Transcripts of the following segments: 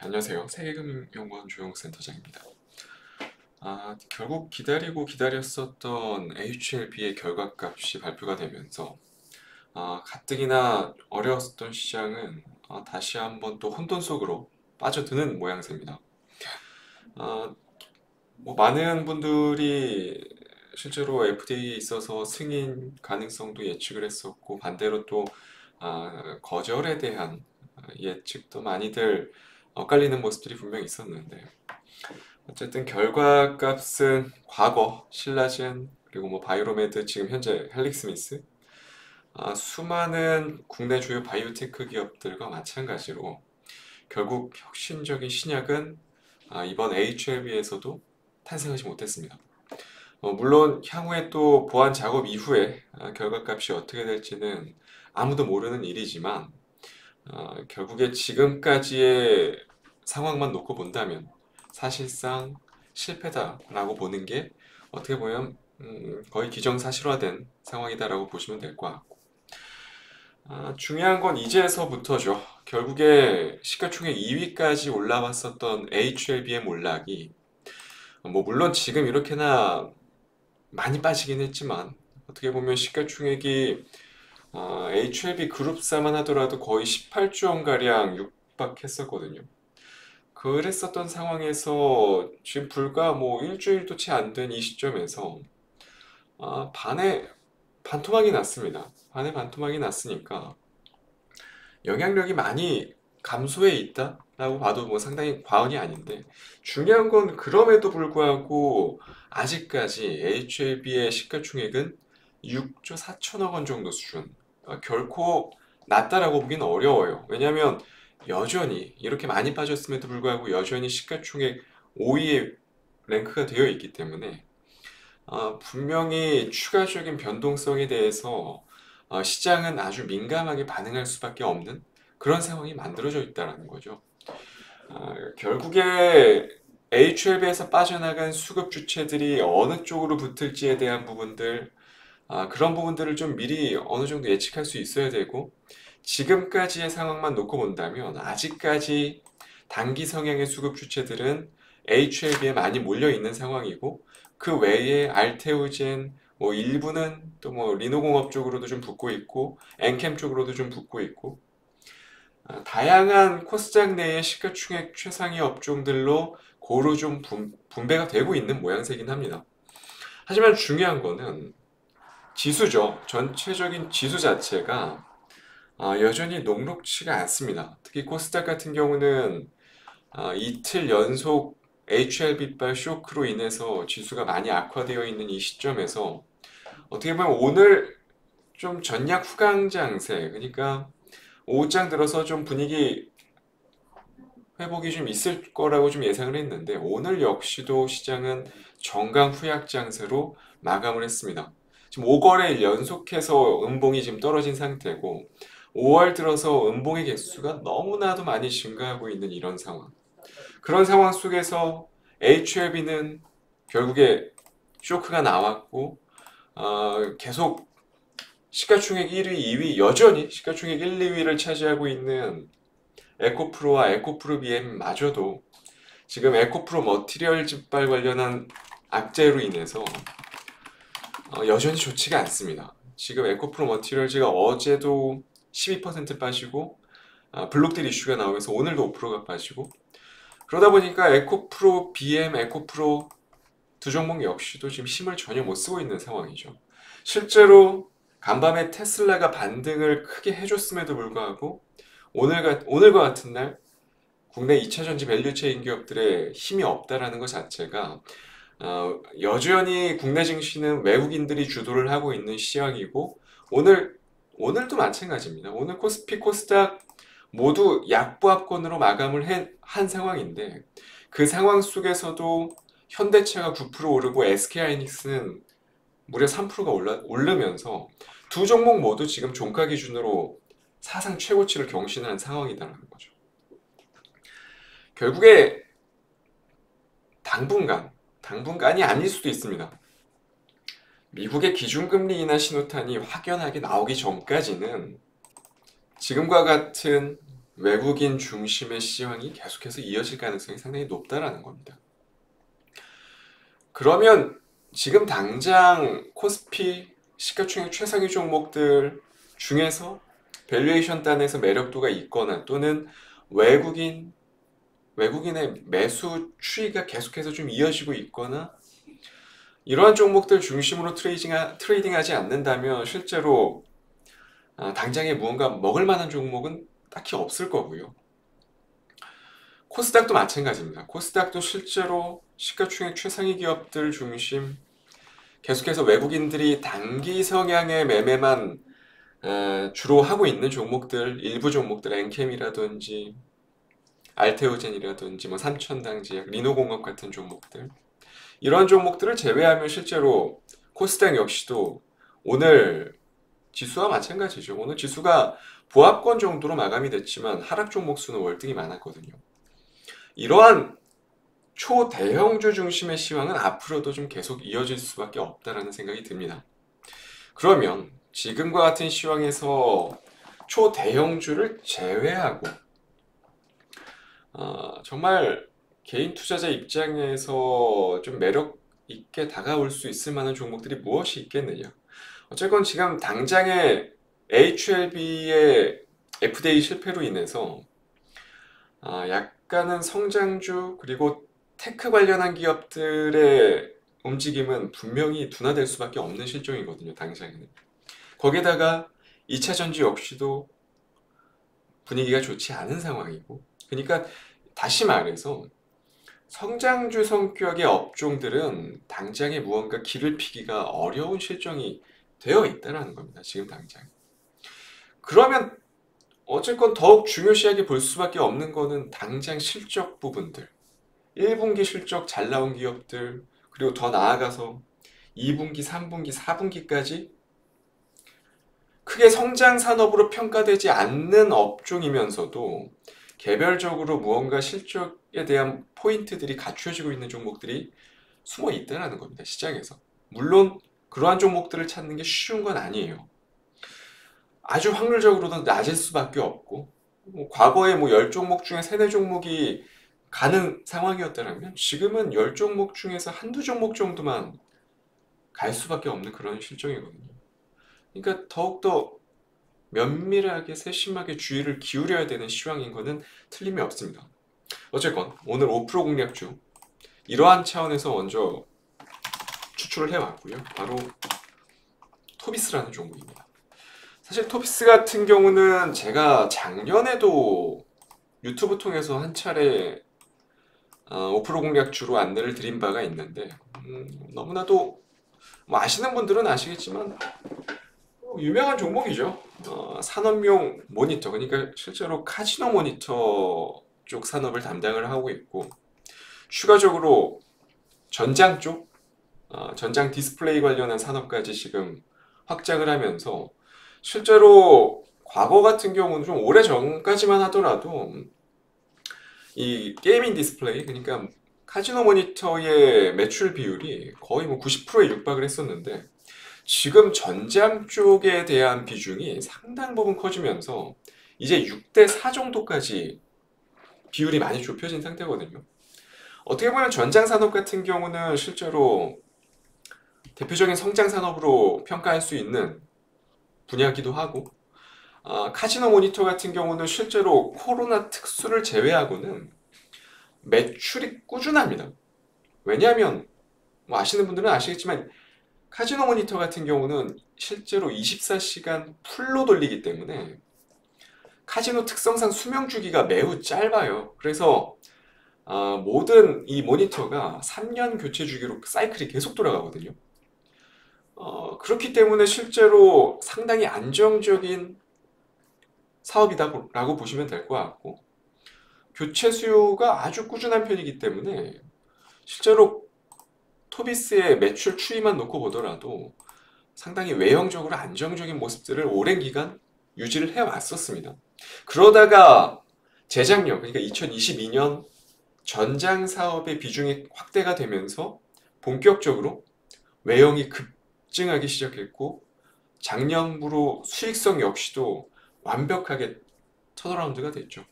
안녕하세요. 세계금융연구원 조영센터장입니다. 결국 기다리고 기다렸었던 HLB의 결과값이 발표가 되면서 가뜩이나 어려웠었던 시장은 다시 한번 또 혼돈 속으로 빠져드는 모양새입니다. 많은 분들이 실제로 FDA에 있어서 승인 가능성도 예측을 했었고, 반대로 또 거절에 대한 예측도 많이들 엇갈리는 모습들이 분명히 있었는데, 어쨌든 결과값은 과거 신라젠, 그리고 바이오로메드, 지금 현재 헬릭스미스, 수많은 국내 주요 바이오테크 기업들과 마찬가지로 결국 혁신적인 신약은 이번 HLB에서도 탄생하지 못했습니다. 물론 향후에 또 보완 작업 이후에 결과값이 어떻게 될지는 아무도 모르는 일이지만, 결국에 지금까지의 상황만 놓고 본다면 사실상 실패다라고 보는 게 어떻게 보면 거의 기정사실화된 상황이다라고 보시면 될 것 같고, 중요한 건 이제서부터죠. 결국에 시가총액 2위까지 올라왔었던 HLB의 몰락이 물론 지금 이렇게나 많이 빠지긴 했지만, 어떻게 보면 시가총액이 HLB 그룹사만 하더라도 거의 18조 원가량 육박했었거든요. 그랬었던 상황에서 지금 불과 일주일도 채 안 된 이 시점에서 반토막이 났습니다. 반에 반토막이 났으니까 영향력이 많이 감소해 있다라고 봐도 상당히 과언이 아닌데, 중요한 건 그럼에도 불구하고 아직까지 HLB의 시가총액은 6조 4천억 원 정도 수준, 결코 낮다라고 보기는 어려워요. 왜냐하면 여전히 이렇게 많이 빠졌음에도 불구하고 여전히 시가총액 5위에 랭크가 되어 있기 때문에 분명히 추가적인 변동성에 대해서 시장은 아주 민감하게 반응할 수밖에 없는 그런 상황이 만들어져 있다는 거죠. 결국에 HLB에서 빠져나간 수급 주체들이 어느 쪽으로 붙을지에 대한 부분들, 그런 부분들을 좀 미리 어느 정도 예측할 수 있어야 되고, 지금까지의 상황만 놓고 본다면 아직까지 단기 성향의 수급 주체들은 HLB에 많이 몰려 있는 상황이고, 그 외에 알테오젠, 일부는 또 리노공업 쪽으로도 좀 붙고 있고, 엔캠 쪽으로도 좀 붙고 있고, 다양한 코스닥 내의 시가총액 최상위 업종들로 고루 좀 분배가 되고 있는 모양새긴 합니다. 하지만 중요한 거는 지수죠. 전체적인 지수 자체가 여전히 녹록치가 않습니다. 특히 코스닥 같은 경우는 이틀 연속 HLB발 쇼크로 인해서 지수가 많이 악화되어 있는 이 시점에서 어떻게 보면 오늘 좀 전략 후강 장세, 그러니까 오후장 들어서 좀 분위기 회복이 좀 있을 거라고 좀 예상을 했는데, 오늘 역시도 시장은 정강 후약 장세로 마감을 했습니다. 지금 5거래일 연속해서 음봉이 지금 떨어진 상태고, 5월 들어서 음봉의 개수가 너무나도 많이 증가하고 있는 이런 상황. 그런 상황 속에서 HLB는 결국에 쇼크가 나왔고, 계속 시가총액 1위, 2위, 여전히 시가총액 1, 2위를 차지하고 있는 에코프로와 에코프로 BM마저도 지금 에코프로 머티리얼 증발 관련한 악재로 인해서 여전히 좋지가 않습니다. 지금 에코프로 머티리얼즈가 어제도 12% 빠지고, 블록딜 이슈가 나오면서 오늘도 5%가 빠지고, 그러다 보니까 에코프로 BM, 에코프로 두 종목 역시도 지금 힘을 전혀 못 쓰고 있는 상황이죠. 실제로 간밤에 테슬라가 반등을 크게 해줬음에도 불구하고 오늘과 같은 날 국내 2차전지 밸류체인 기업들의 힘이 없다라는 것 자체가 여전히 국내 증시는 외국인들이 주도를 하고 있는 시황이고, 오늘도 마찬가지입니다. 오늘 코스피, 코스닥 모두 약보합권으로 마감을 한 상황인데, 그 상황 속에서도 현대차가 9% 오르고 SK하이닉스는 무려 3%가 오르면서 두 종목 모두 지금 종가 기준으로 사상 최고치를 경신한 상황이라는 거죠. 결국에 당분간이 아닐 수도 있습니다. 미국의 기준금리 인하 신호탄이 확연하게 나오기 전까지는 지금과 같은 외국인 중심의 시황이 계속해서 이어질 가능성이 상당히 높다라는 겁니다. 그러면 지금 당장 코스피 시가총액 최상위 종목들 중에서 밸류에이션 단에서 매력도가 있거나 또는 외국인의 매수 추이가 계속해서 좀 이어지고 있거나 이러한 종목들 중심으로 트레이딩하지 않는다면 실제로 당장에 무언가 먹을 만한 종목은 딱히 없을 거고요. 코스닥도 마찬가지입니다. 코스닥도 실제로 시가총액 최상위 기업들 중심 계속해서 외국인들이 단기 성향의 매매만 주로 하고 있는 종목들, 일부 종목들, 엔캠이라든지 알테오젠이라든지 뭐 삼천당제약, 리노공업 같은 종목들 이런 종목들을 제외하면 실제로 코스닥 역시도 오늘 지수와 마찬가지죠. 오늘 지수가 보합권 정도로 마감이 됐지만 하락 종목 수는 월등히 많았거든요. 이러한 초대형주 중심의 시황은 앞으로도 좀 계속 이어질 수밖에 없다라는 생각이 듭니다. 그러면 지금과 같은 시황에서 초대형주를 제외하고 정말 개인 투자자 입장에서 좀 매력 있게 다가올 수 있을 만한 종목들이 무엇이 있겠느냐. 어쨌건 지금 당장의 HLB의 FDA 실패로 인해서 약간은 성장주 그리고 테크 관련한 기업들의 움직임은 분명히 둔화될 수밖에 없는 실정이거든요. 당장에는. 거기에다가 2차전지 역시도 분위기가 좋지 않은 상황이고 그러니까 다시 말해서 성장주 성격의 업종들은 당장에 무언가 길을 피기가 어려운 실정이 되어 있다는 겁니다. 지금 당장. 그러면 어쨌건 더욱 중요시하게 볼 수밖에 없는 거는 당장 실적 부분들. 1분기 실적 잘 나온 기업들 그리고 더 나아가서 2분기, 3분기, 4분기까지 크게 성장 산업으로 평가되지 않는 업종이면서도 개별적으로 무언가 실적에 대한 포인트들이 갖춰지고 있는 종목들이 숨어 있다는 겁니다. 시장에서. 물론 그러한 종목들을 찾는 게 쉬운 건 아니에요. 아주 확률적으로는 낮을 수밖에 없고 과거에 10종목 중에 3, 4종목이 가는 상황이었다면 지금은 10종목 중에서 한두 종목 정도만 갈 수밖에 없는 그런 실정이거든요. 그러니까 더욱더 면밀하게 세심하게 주의를 기울여야 되는 시황인 것은 틀림이 없습니다. 어쨌건 오늘 5% 공략주 이러한 차원에서 먼저 추출을 해왔고요. 바로 토비스라는 종목입니다. 사실 토비스 같은 경우는 제가 작년에도 유튜브 통해서 한 차례 5% 공략주로 안내를 드린 바가 있는데 너무나도 아시는 분들은 아시겠지만 유명한 종목이죠. 산업용 모니터 그러니까 실제로 카지노 모니터 쪽 산업을 담당을 하고 있고 추가적으로 전장 쪽 전장 디스플레이 관련한 산업까지 지금 확장을 하면서 실제로 과거 같은 경우는 좀 오래 전까지만 하더라도 이 게이밍 디스플레이 그러니까 카지노 모니터의 매출 비율이 거의 90%에 육박을 했었는데 지금 전장 쪽에 대한 비중이 상당 부분 커지면서 이제 6대 4 정도까지 비율이 많이 좁혀진 상태거든요. 어떻게 보면 전장 산업 같은 경우는 실제로 대표적인 성장 산업으로 평가할 수 있는 분야기도 하고 카지노 모니터 같은 경우는 실제로 코로나 특수를 제외하고는 매출이 꾸준합니다. 왜냐하면 아시는 분들은 아시겠지만 카지노 모니터 같은 경우는 실제로 24시간 풀로 돌리기 때문에 카지노 특성상 수명 주기가 매우 짧아요. 그래서 모든 이 모니터가 3년 교체 주기로 사이클이 계속 돌아가거든요. 그렇기 때문에 실제로 상당히 안정적인 사업이다라고 보시면 될 것 같고 교체 수요가 아주 꾸준한 편이기 때문에 실제로 토비스의 매출 추이만 놓고 보더라도 상당히 외형적으로 안정적인 모습들을 오랜 기간 유지를 해왔었습니다. 그러다가 재작년 그러니까 2022년 전장 사업의 비중이 확대가 되면서 본격적으로 외형이 급증하기 시작했고 작년부로 수익성 역시도 완벽하게 턴어라운드가 됐죠.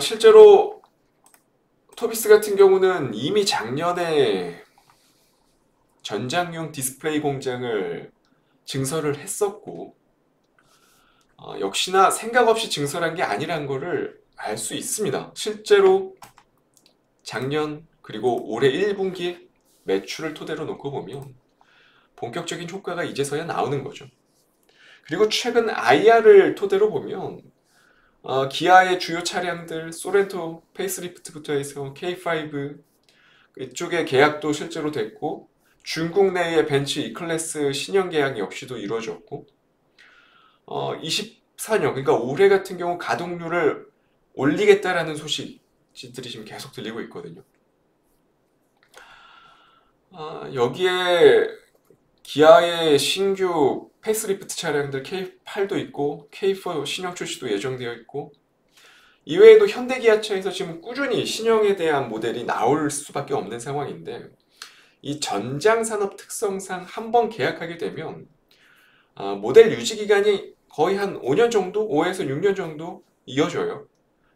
실제로 토비스 같은 경우는 이미 작년에 전장용 디스플레이 공장을 증설을 했었고, 역시나 생각 없이 증설한 게 아니란 거를 알 수 있습니다. 실제로 작년 그리고 올해 1분기 매출을 토대로 놓고 보면 본격적인 효과가 이제서야 나오는 거죠. 그리고 최근 IR을 토대로 보면 기아의 주요 차량들 소렌토 페이스리프트부터 해서 K5 이쪽에 계약도 실제로 됐고, 중국 내의 벤츠 E클래스 신형 계약 역시도 이루어졌고, 24년 그러니까 올해 같은 경우 가동률을 올리겠다라는 소식들이 지금 계속 들리고 있거든요. 여기에 기아의 신규 페이스리프트 차량들 K8도 있고 K4 신형 출시도 예정되어 있고, 이외에도 현대기아차에서 지금 꾸준히 신형에 대한 모델이 나올 수밖에 없는 상황인데, 이 전장산업 특성상 한번 계약하게 되면 모델 유지 기간이 거의 한 5년 정도, 5에서 6년 정도 이어져요.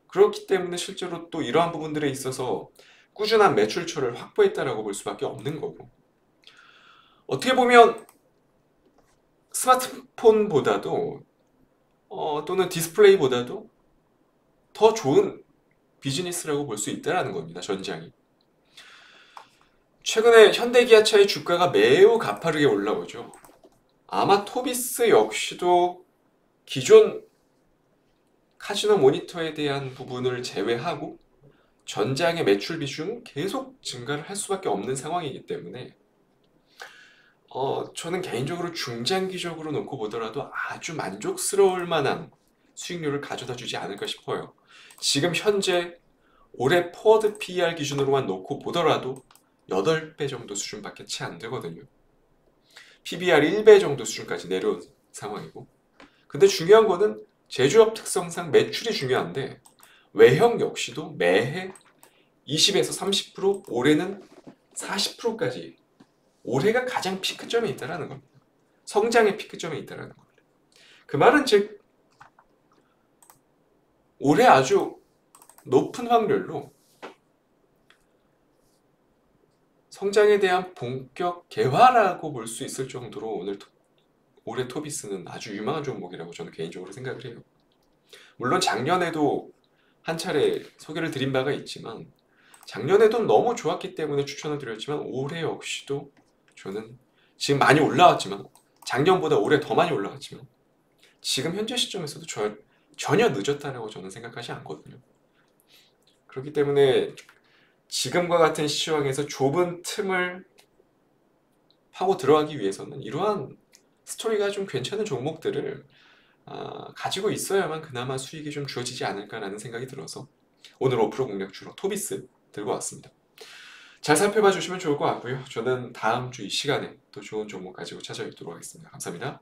그렇기 때문에 실제로 또 이러한 부분들에 있어서 꾸준한 매출처를 확보했다라고 볼 수밖에 없는 거고, 어떻게 보면 스마트폰보다도 또는 디스플레이보다도 더 좋은 비즈니스라고 볼 수 있다는 겁니다. 전장이. 최근에 현대기아차의 주가가 매우 가파르게 올라오죠. 아마 토비스 역시도 기존 카지노 모니터에 대한 부분을 제외하고 전장의 매출 비중은 계속 증가를 할 수밖에 없는 상황이기 때문에 저는 개인적으로 중장기적으로 놓고 보더라도 아주 만족스러울 만한 수익률을 가져다 주지 않을까 싶어요. 지금 현재 올해 포워드 PER 기준으로만 놓고 보더라도 8배 정도 수준밖에 채 안 되거든요. PBR 1배 정도 수준까지 내려온 상황이고, 근데 중요한 거는 제조업 특성상 매출이 중요한데 외형 역시도 매해 20에서 30%, 올해는 40%까지, 올해가 가장 피크점에 있다는 겁니다. 성장의 피크점에 있다는 겁니다. 그 말은 즉 올해 아주 높은 확률로 성장에 대한 본격 개화라고 볼 수 있을 정도로 올해 토비스는 아주 유망한 종목이라고 저는 개인적으로 생각을 해요. 물론 작년에도 한 차례 소개를 드린 바가 있지만, 작년에도 너무 좋았기 때문에 추천을 드렸지만, 올해 역시도 저는 지금 많이 올라왔지만, 작년보다 올해 더 많이 올라갔지만, 지금 현재 시점에서도 전혀 늦었다라고 저는 생각하지 않거든요. 그렇기 때문에 지금과 같은 시황에서 좁은 틈을 파고 들어가기 위해서는 이러한 스토리가 좀 괜찮은 종목들을 가지고 있어야만 그나마 수익이 좀 주어지지 않을까라는 생각이 들어서 오늘 5% 공략주로 토비스 들고 왔습니다. 잘 살펴봐 주시면 좋을 것 같고요. 저는 다음 주 이 시간에 또 좋은 종목 가지고 찾아뵙도록 하겠습니다. 감사합니다.